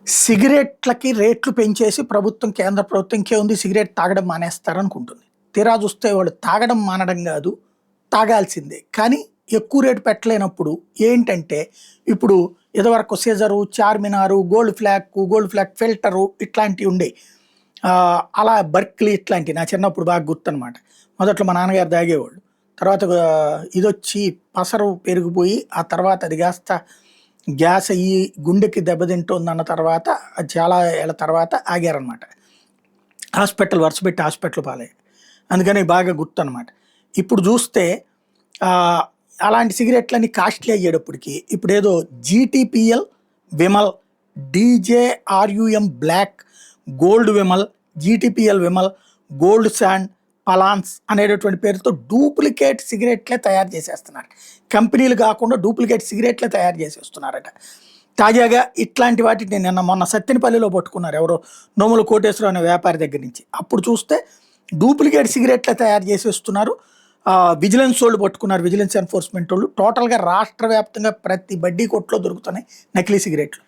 సిగరెట్లకి రేట్లు పెంచేసి ప్రభుత్వం, కేంద్ర ప్రభుత్వం ఇంకేముంది సిగరెట్ తాగడం మానేస్తారనుకుంటుంది. తీరా చూస్తే వాళ్ళు తాగడం మానడం కాదు, తాగాల్సిందే. కానీ ఎక్కువ రేటు పెట్టలేనప్పుడు ఏంటంటే, ఇప్పుడు ఇదివరకు scissor, Charminar, gold flag filter ఇట్లాంటివి ఉండేవి. అలా బర్క్లీ ఇట్లాంటివి నా చిన్నప్పుడు బాగా గుర్తనమాట. మొదట్లో మా నాన్నగారు తాగేవాళ్ళు. తర్వాత ఇదొచ్చి పసరు పెరిగిపోయి, ఆ తర్వాత అది కాస్త గ్యాస్ అయ్యి గుండెకి దెబ్బతింటుందన్న తర్వాత చాలా ఏళ్ళ తర్వాత ఆగారనమాట. వరుసపెట్టి హాస్పిటల్ పాలయ్యారు. అందుకని బాగా గుర్తనమాట. ఇప్పుడు చూస్తే అలాంటి సిగరెట్లన్నీ కాస్ట్లీ అయ్యేటప్పటికి ఇప్పుడేదో జీటీపీఎల్ విమల్, డీజేఆర్యుఎం black, gold Vimal, GTPL Vimal, gold sand, పలాన్స్ అనేటటువంటి పేరుతో డూప్లికేట్ సిగరెట్లే తయారు చేసేస్తున్నారు. కంపెనీలు కాకుండా డూప్లికేట్ సిగరెట్లే తయారు చేసేస్తున్నారట. తాజాగా ఇట్లాంటి వాటిని మొన్న సత్తెనపల్లిలో పట్టుకున్నారు ఎవరో నోముల కోటేశ్వరం అనే వ్యాపారి దగ్గర నుంచి. అప్పుడు చూస్తే డూప్లికేట్ సిగరెట్లే తయారు చేసేస్తున్నారు. విజిలెన్స్ వాళ్ళు పట్టుకున్నారు, విజిలెన్స్ ఎన్ఫోర్స్మెంట్ వాళ్ళు. టోటల్గా రాష్ట్ర వ్యాప్తంగా ప్రతి బడ్డీ కొట్లో దొరుకుతున్నాయి నకిలీ సిగరెట్లు.